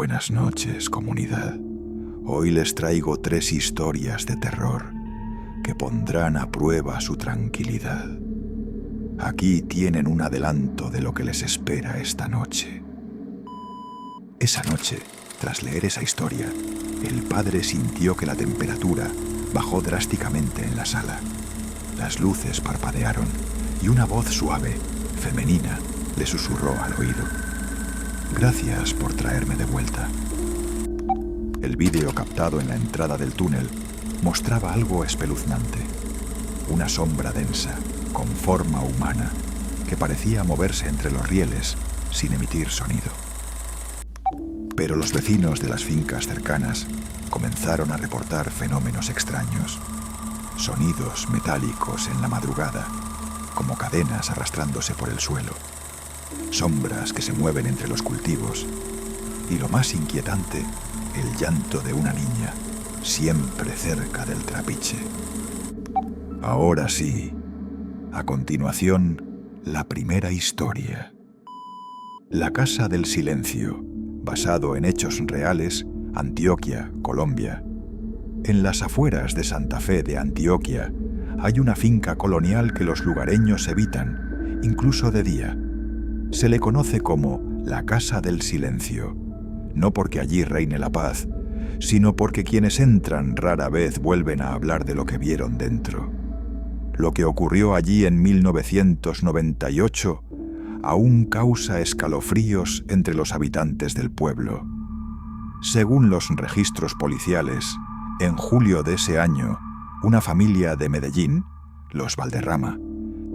Buenas noches, comunidad. Hoy les traigo 3 historias de terror que pondrán a prueba su tranquilidad. Aquí tienen un adelanto de lo que les espera esta noche. Esa noche, tras leer esa historia, el padre sintió que la temperatura bajó drásticamente en la sala. Las luces parpadearon y una voz suave, femenina, le susurró al oído: «Gracias por traerme de vuelta». El vídeo captado en la entrada del túnel mostraba algo espeluznante. Una sombra densa, con forma humana, que parecía moverse entre los rieles sin emitir sonido. Pero los vecinos de las fincas cercanas comenzaron a reportar fenómenos extraños. Sonidos metálicos en la madrugada, como cadenas arrastrándose por el suelo. Sombras que se mueven entre los cultivos. Y lo más inquietante, el llanto de una niña, siempre cerca del trapiche. Ahora sí, a continuación, la primera historia. La Casa del Silencio, basado en hechos reales, Antioquia, Colombia. En las afueras de Santa Fe de Antioquia hay una finca colonial que los lugareños evitan, incluso de día. Se le conoce como la Casa del Silencio, no porque allí reine la paz, sino porque quienes entran rara vez vuelven a hablar de lo que vieron dentro. Lo que ocurrió allí en 1998 aún causa escalofríos entre los habitantes del pueblo. Según los registros policiales, en julio de ese año, una familia de Medellín, los Valderrama,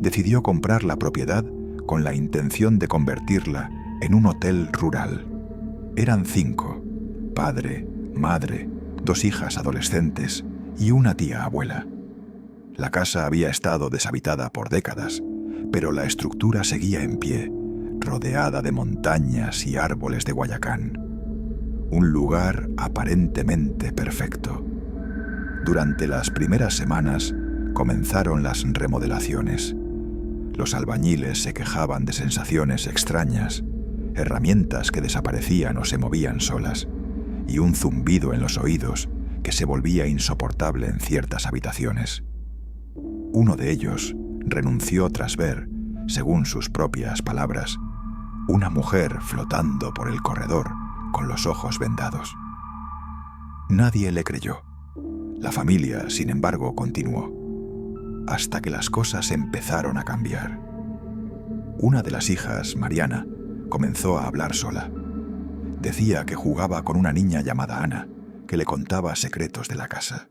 decidió comprar la propiedad con la intención de convertirla en un hotel rural. Eran 5, padre, madre, 2 hijas adolescentes y una tía abuela. La casa había estado deshabitada por décadas, pero la estructura seguía en pie, rodeada de montañas y árboles de Guayacán. Un lugar aparentemente perfecto. Durante las primeras semanas comenzaron las remodelaciones. Los albañiles se quejaban de sensaciones extrañas, herramientas que desaparecían o se movían solas, y un zumbido en los oídos que se volvía insoportable en ciertas habitaciones. Uno de ellos renunció tras ver, según sus propias palabras, una mujer flotando por el corredor con los ojos vendados. Nadie le creyó. La familia, sin embargo, continuó, hasta que las cosas empezaron a cambiar. Una de las hijas, Mariana, comenzó a hablar sola. Decía que jugaba con una niña llamada Ana, que le contaba secretos de la casa.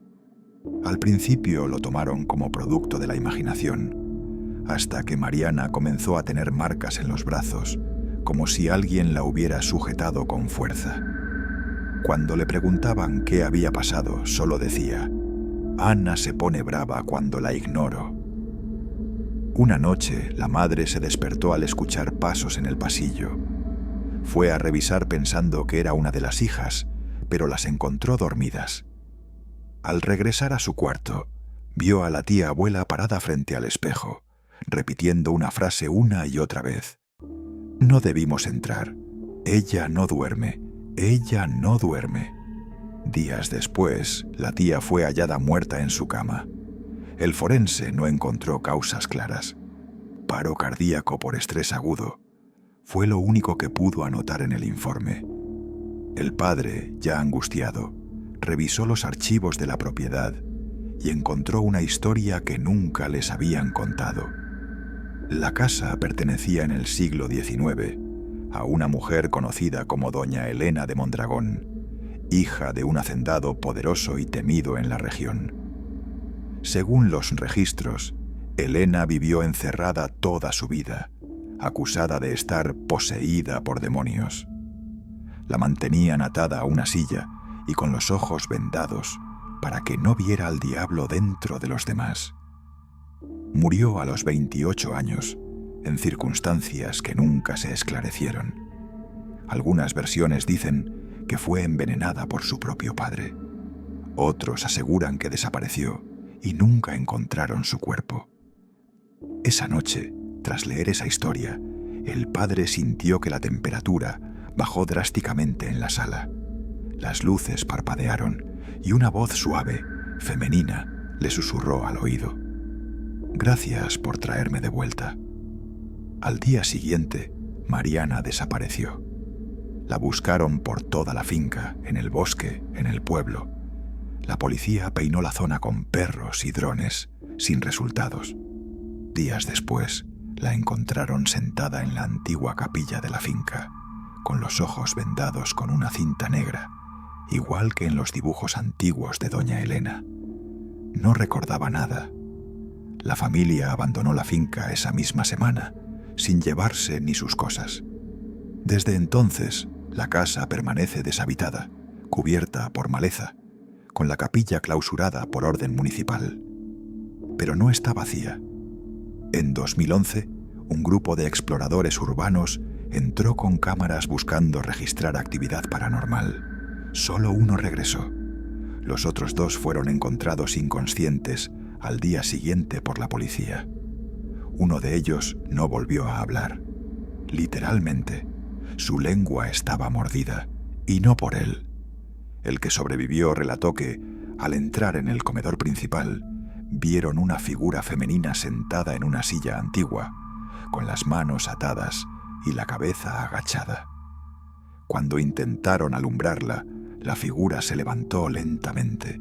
Al principio lo tomaron como producto de la imaginación, hasta que Mariana comenzó a tener marcas en los brazos, como si alguien la hubiera sujetado con fuerza. Cuando le preguntaban qué había pasado, solo decía: «Ana se pone brava cuando la ignoro». Una noche, la madre se despertó al escuchar pasos en el pasillo. Fue a revisar pensando que era una de las hijas, pero las encontró dormidas. Al regresar a su cuarto, vio a la tía abuela parada frente al espejo, repitiendo una frase una y otra vez: «No debimos entrar. Ella no duerme. Ella no duerme». Días después, la tía fue hallada muerta en su cama. El forense no encontró causas claras. Paro cardíaco por estrés agudo fue lo único que pudo anotar en el informe. El padre, ya angustiado, revisó los archivos de la propiedad y encontró una historia que nunca les habían contado. La casa pertenecía en el siglo XIX a una mujer conocida como doña Elena de Mondragón, hija de un hacendado poderoso y temido en la región. Según los registros, Elena vivió encerrada toda su vida, acusada de estar poseída por demonios. La mantenían atada a una silla y con los ojos vendados para que no viera al diablo dentro de los demás. Murió a los 28 años, en circunstancias que nunca se esclarecieron. Algunas versiones dicen que fue envenenada por su propio padre. Otros aseguran que desapareció y nunca encontraron su cuerpo. Esa noche, tras leer esa historia, el padre sintió que la temperatura bajó drásticamente en la sala. Las luces parpadearon y una voz suave, femenina, le susurró al oído: «Gracias por traerme de vuelta». Al día siguiente, Mariana desapareció. La buscaron por toda la finca, en el bosque, en el pueblo. La policía peinó la zona con perros y drones, sin resultados. Días después, la encontraron sentada en la antigua capilla de la finca, con los ojos vendados con una cinta negra, igual que en los dibujos antiguos de doña Elena. No recordaba nada. La familia abandonó la finca esa misma semana, sin llevarse ni sus cosas. Desde entonces, la casa permanece deshabitada, cubierta por maleza, con la capilla clausurada por orden municipal. Pero no está vacía. En 2011, un grupo de exploradores urbanos entró con cámaras buscando registrar actividad paranormal. Solo uno regresó. Los otros dos fueron encontrados inconscientes al día siguiente por la policía. Uno de ellos no volvió a hablar. Literalmente, su lengua estaba mordida, y no por él. El que sobrevivió relató que, al entrar en el comedor principal, vieron una figura femenina sentada en una silla antigua, con las manos atadas y la cabeza agachada. Cuando intentaron alumbrarla, la figura se levantó lentamente,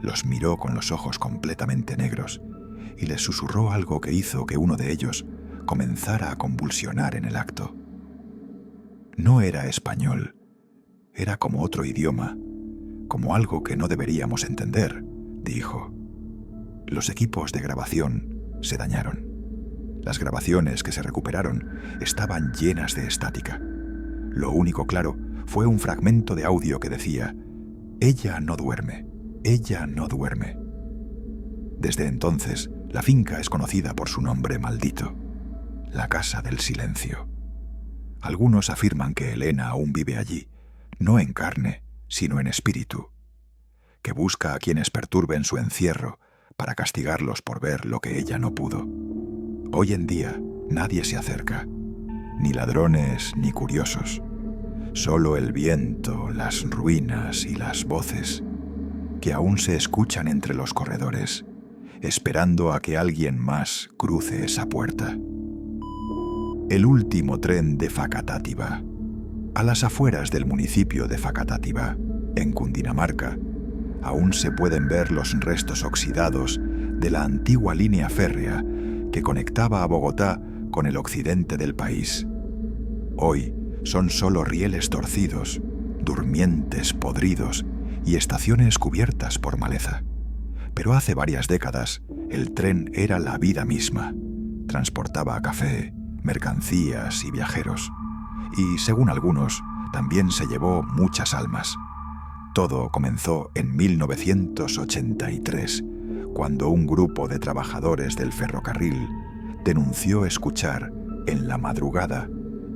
los miró con los ojos completamente negros y les susurró algo que hizo que uno de ellos comenzara a convulsionar en el acto. No era español, era como otro idioma, como algo que no deberíamos entender, dijo. Los equipos de grabación se dañaron. Las grabaciones que se recuperaron estaban llenas de estática. Lo único claro fue un fragmento de audio que decía: «Ella no duerme, ella no duerme». Desde entonces, la finca es conocida por su nombre maldito, la Casa del Silencio. Algunos afirman que Elena aún vive allí, no en carne, sino en espíritu, que busca a quienes perturben su encierro para castigarlos por ver lo que ella no pudo. Hoy en día nadie se acerca, ni ladrones ni curiosos, solo el viento, las ruinas y las voces que aún se escuchan entre los corredores, esperando a que alguien más cruce esa puerta. El último tren de Facatativá. A las afueras del municipio de Facatativá, en Cundinamarca, aún se pueden ver los restos oxidados de la antigua línea férrea que conectaba a Bogotá con el occidente del país. Hoy son solo rieles torcidos, durmientes podridos y estaciones cubiertas por maleza. Pero hace varias décadas, el tren era la vida misma. Transportaba café, mercancías y viajeros. Y, según algunos, también se llevó muchas almas. Todo comenzó en 1983, cuando un grupo de trabajadores del ferrocarril denunció escuchar, en la madrugada,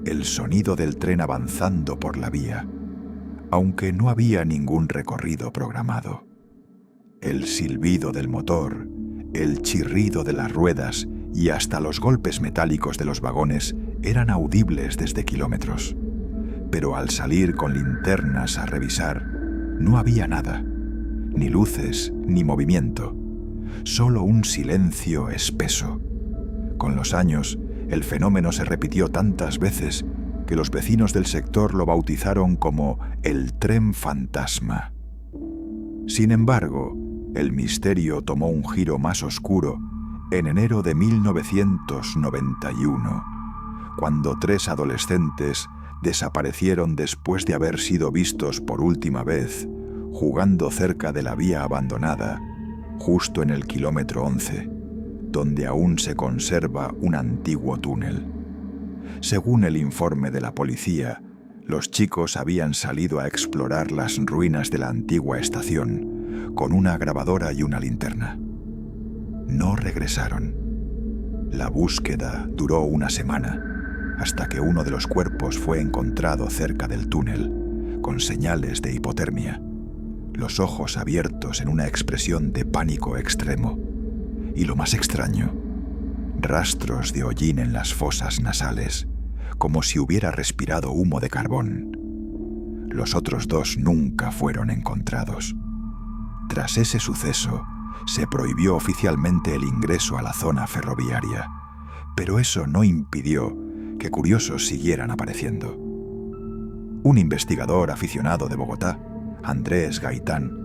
el sonido del tren avanzando por la vía, aunque no había ningún recorrido programado. El silbido del motor, el chirrido de las ruedas y hasta los golpes metálicos de los vagones eran audibles desde kilómetros. Pero al salir con linternas a revisar, no había nada, ni luces ni movimiento, solo un silencio espeso. Con los años, el fenómeno se repitió tantas veces que los vecinos del sector lo bautizaron como el tren fantasma. Sin embargo, el misterio tomó un giro más oscuro en enero de 1991, cuando 3 adolescentes desaparecieron después de haber sido vistos por última vez jugando cerca de la vía abandonada, justo en el kilómetro 11, donde aún se conserva un antiguo túnel. Según el informe de la policía, los chicos habían salido a explorar las ruinas de la antigua estación con una grabadora y una linterna. No regresaron. La búsqueda duró una semana, hasta que uno de los cuerpos fue encontrado cerca del túnel, con señales de hipotermia, los ojos abiertos en una expresión de pánico extremo. Y lo más extraño, rastros de hollín en las fosas nasales, como si hubiera respirado humo de carbón. Los otros dos nunca fueron encontrados. Tras ese suceso, se prohibió oficialmente el ingreso a la zona ferroviaria, pero eso no impidió que curiosos siguieran apareciendo. Un investigador aficionado de Bogotá, Andrés Gaitán,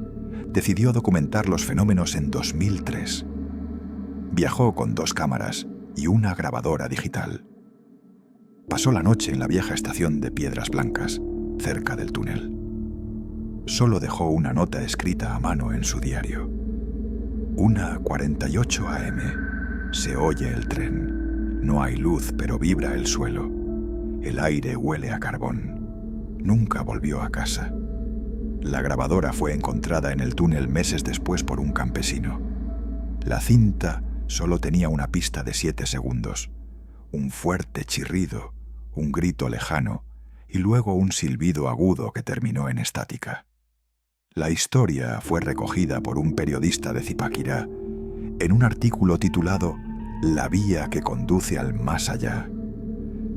decidió documentar los fenómenos en 2003. Viajó con 2 cámaras y una grabadora digital. Pasó la noche en la vieja estación de Piedras Blancas, cerca del túnel. Solo dejó una nota escrita a mano en su diario. 1:48 a.m. Se oye el tren. No hay luz, pero vibra el suelo. El aire huele a carbón. Nunca volvió a casa. La grabadora fue encontrada en el túnel meses después por un campesino. La cinta solo tenía una pista de 7 segundos. Un fuerte chirrido, un grito lejano y luego un silbido agudo que terminó en estática. La historia fue recogida por un periodista de Zipaquirá en un artículo titulado La vía que conduce al más allá,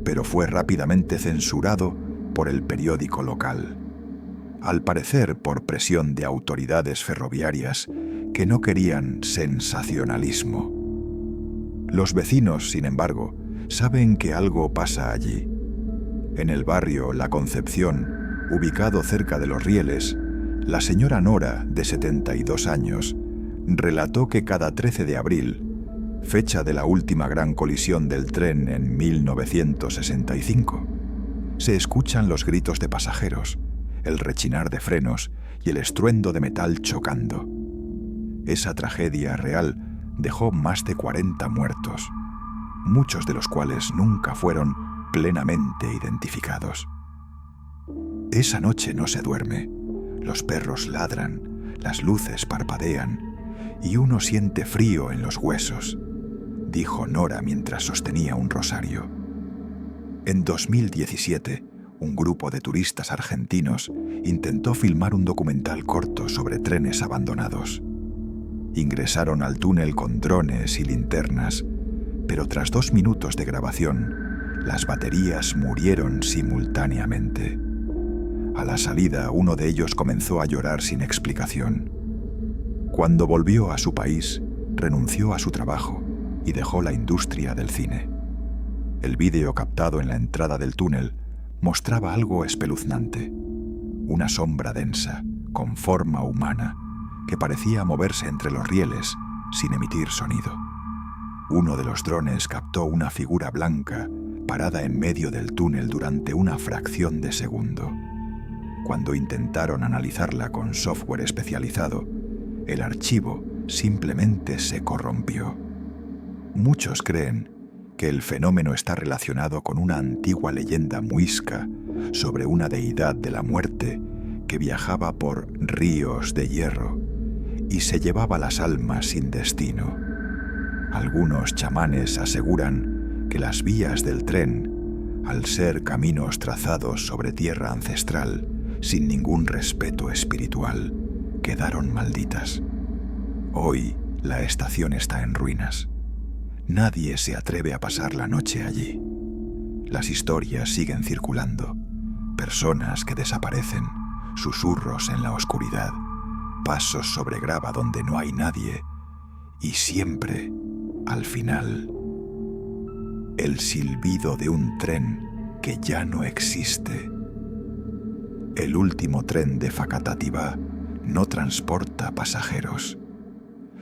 pero fue rápidamente censurado por el periódico local, al parecer por presión de autoridades ferroviarias que no querían sensacionalismo. Los vecinos, sin embargo, saben que algo pasa allí. En el barrio La Concepción, ubicado cerca de los rieles, la señora Nora, de 72 años, relató que cada 13 de abril, fecha de la última gran colisión del tren en 1965, se escuchan los gritos de pasajeros, el rechinar de frenos y el estruendo de metal chocando. Esa tragedia real dejó más de 40 muertos, muchos de los cuales nunca fueron plenamente identificados. Esa noche no se duerme. Los perros ladran, las luces parpadean y uno siente frío en los huesos, dijo Nora mientras sostenía un rosario. En 2017, un grupo de turistas argentinos intentó filmar un documental corto sobre trenes abandonados. Ingresaron al túnel con drones y linternas, pero tras 2 minutos de grabación, las baterías murieron simultáneamente. A la salida, uno de ellos comenzó a llorar sin explicación. Cuando volvió a su país, renunció a su trabajo y dejó la industria del cine. El vídeo captado en la entrada del túnel mostraba algo espeluznante. Una sombra densa, con forma humana, que parecía moverse entre los rieles sin emitir sonido. Uno de los drones captó una figura blanca parada en medio del túnel durante una fracción de segundo. Cuando intentaron analizarla con software especializado, el archivo simplemente se corrompió. Muchos creen que el fenómeno está relacionado con una antigua leyenda muisca sobre una deidad de la muerte que viajaba por ríos de hierro y se llevaba las almas sin destino. Algunos chamanes aseguran que las vías del tren, al ser caminos trazados sobre tierra ancestral, sin ningún respeto espiritual, quedaron malditas. Hoy la estación está en ruinas. Nadie se atreve a pasar la noche allí. Las historias siguen circulando. Personas que desaparecen, susurros en la oscuridad, pasos sobre grava donde no hay nadie y siempre, al final, el silbido de un tren que ya no existe. El último tren de Facatativá no transporta pasajeros.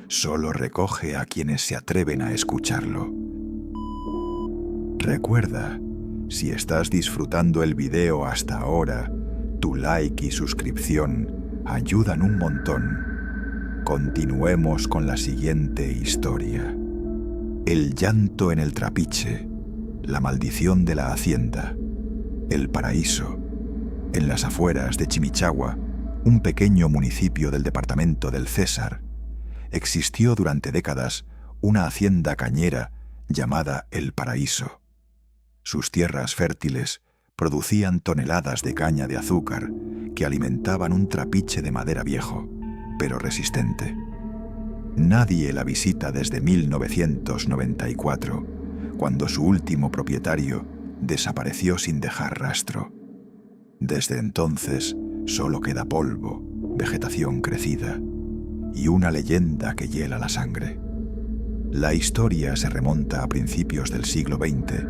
Solo recoge a quienes se atreven a escucharlo. Recuerda, si estás disfrutando el video hasta ahora, tu like y suscripción ayudan un montón. Continuemos con la siguiente historia. El llanto en el trapiche, la maldición de la hacienda, el paraíso. En las afueras de Chimichagua, un pequeño municipio del departamento del César, existió durante décadas una hacienda cañera llamada El Paraíso. Sus tierras fértiles producían toneladas de caña de azúcar que alimentaban un trapiche de madera viejo, pero resistente. Nadie la visita desde 1994, cuando su último propietario desapareció sin dejar rastro. Desde entonces solo queda polvo, vegetación crecida y una leyenda que hiela la sangre. La historia se remonta a principios del siglo XX,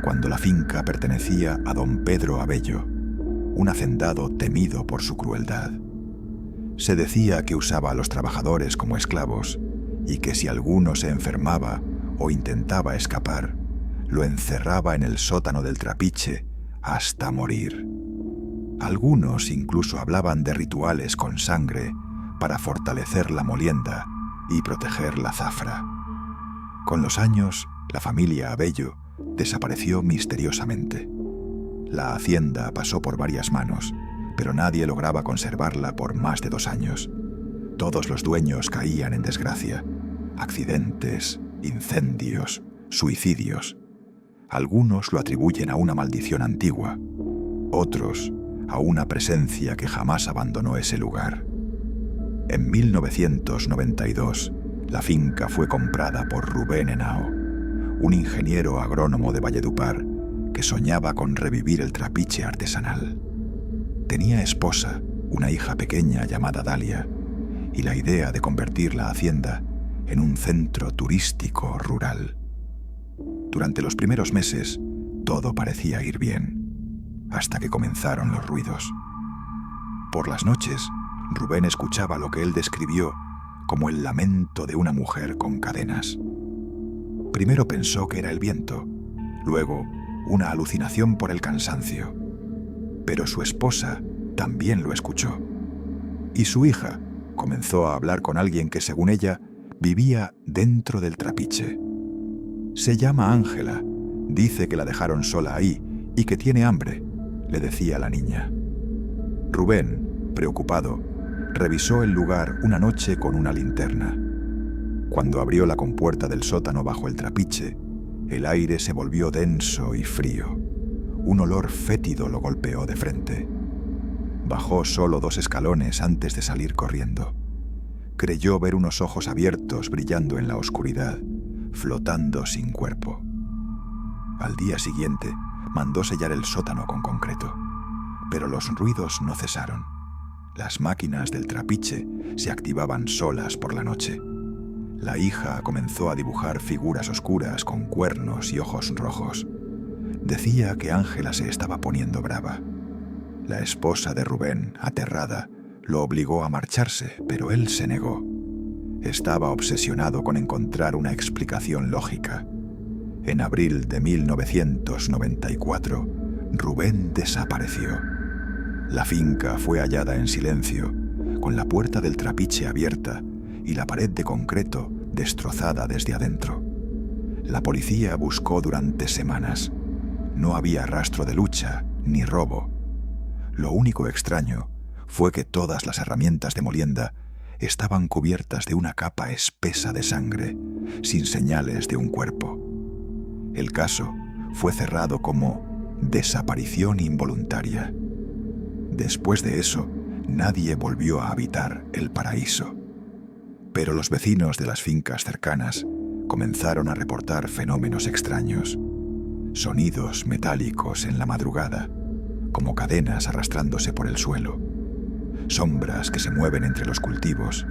cuando la finca pertenecía a don Pedro Abello, un hacendado temido por su crueldad. Se decía que usaba a los trabajadores como esclavos y que si alguno se enfermaba o intentaba escapar, lo encerraba en el sótano del trapiche hasta morir. Algunos incluso hablaban de rituales con sangre para fortalecer la molienda y proteger la zafra. Con los años, la familia Abello desapareció misteriosamente. La hacienda pasó por varias manos, pero nadie lograba conservarla por más de 2 años. Todos los dueños caían en desgracia. Accidentes, incendios, suicidios. Algunos lo atribuyen a una maldición antigua, otros a una presencia que jamás abandonó ese lugar. En 1992, la finca fue comprada por Rubén Henao, un ingeniero agrónomo de Valledupar que soñaba con revivir el trapiche artesanal. Tenía esposa, una hija pequeña llamada Dalia, y la idea de convertir la hacienda en un centro turístico rural. Durante los primeros meses, todo parecía ir bien, hasta que comenzaron los ruidos. Por las noches, Rubén escuchaba lo que él describió como el lamento de una mujer con cadenas. Primero pensó que era el viento, luego una alucinación por el cansancio. Pero su esposa también lo escuchó. Y su hija comenzó a hablar con alguien que, según ella, vivía dentro del trapiche. Se llama Ángela, dice que la dejaron sola ahí y que tiene hambre, le decía la niña. Rubén, preocupado, revisó el lugar una noche con una linterna. Cuando abrió la compuerta del sótano bajo el trapiche, el aire se volvió denso y frío. Un olor fétido lo golpeó de frente. Bajó solo 2 escalones antes de salir corriendo. Creyó ver unos ojos abiertos brillando en la oscuridad, flotando sin cuerpo. Al día siguiente, mandó sellar el sótano con concreto. Pero los ruidos no cesaron. Las máquinas del trapiche se activaban solas por la noche. La hija comenzó a dibujar figuras oscuras con cuernos y ojos rojos. Decía que Ángela se estaba poniendo brava. La esposa de Rubén, aterrada, lo obligó a marcharse, pero él se negó. Estaba obsesionado con encontrar una explicación lógica. En abril de 1994, Rubén desapareció. La finca fue hallada en silencio, con la puerta del trapiche abierta y la pared de concreto destrozada desde adentro. La policía buscó durante semanas. No había rastro de lucha ni robo. Lo único extraño fue que todas las herramientas de molienda estaban cubiertas de una capa espesa de sangre, sin señales de un cuerpo. El caso fue cerrado como desaparición involuntaria. Después de eso, nadie volvió a habitar el paraíso. Pero los vecinos de las fincas cercanas comenzaron a reportar fenómenos extraños. Sonidos metálicos en la madrugada, como cadenas arrastrándose por el suelo. Sombras que se mueven entre los cultivos.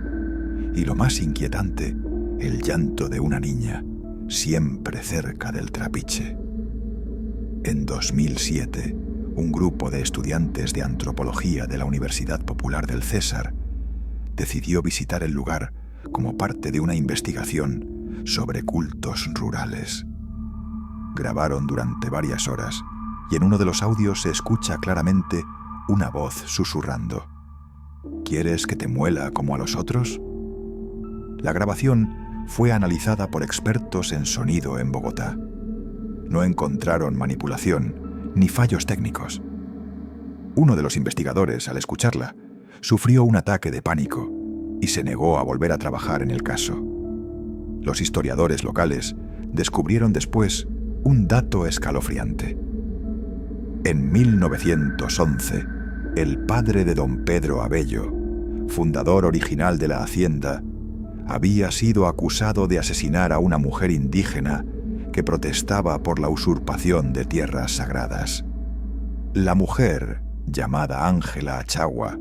Y lo más inquietante, el llanto de una niña, siempre cerca del trapiche. En 2007, un grupo de estudiantes de antropología de la Universidad Popular del César decidió visitar el lugar como parte de una investigación sobre cultos rurales. Grabaron durante varias horas y en uno de los audios se escucha claramente una voz susurrando: ¿Quieres que te muela como a los otros? La grabación fue analizada por expertos en sonido en Bogotá. No encontraron manipulación ni fallos técnicos. Uno de los investigadores, al escucharla, sufrió un ataque de pánico y se negó a volver a trabajar en el caso. Los historiadores locales descubrieron después un dato escalofriante. En 1911, el padre de don Pedro Abello, fundador original de la hacienda, había sido acusado de asesinar a una mujer indígena que protestaba por la usurpación de tierras sagradas. La mujer llamada Ángela Achagua,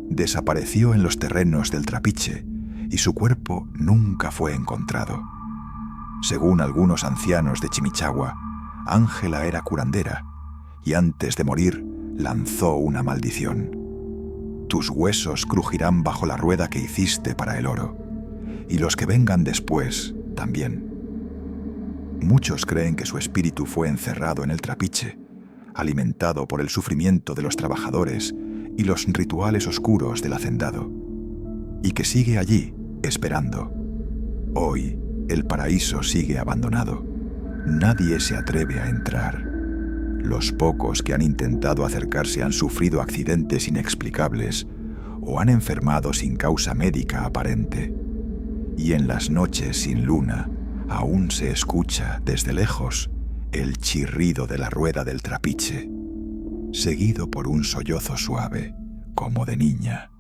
desapareció en los terrenos del Trapiche y su cuerpo nunca fue encontrado. Según algunos ancianos de Chimichagua, Ángela era curandera y antes de morir lanzó una maldición. Tus huesos crujirán bajo la rueda que hiciste para el oro, y los que vengan después también. Muchos creen que su espíritu fue encerrado en el Trapiche, alimentado por el sufrimiento de los trabajadores y los rituales oscuros del hacendado, y que sigue allí, esperando. Hoy, el paraíso sigue abandonado. Nadie se atreve a entrar. Los pocos que han intentado acercarse han sufrido accidentes inexplicables o han enfermado sin causa médica aparente. Y en las noches sin luna, aún se escucha desde lejos el chirrido de la rueda del Trapiche, seguido por un sollozo suave, como de niña.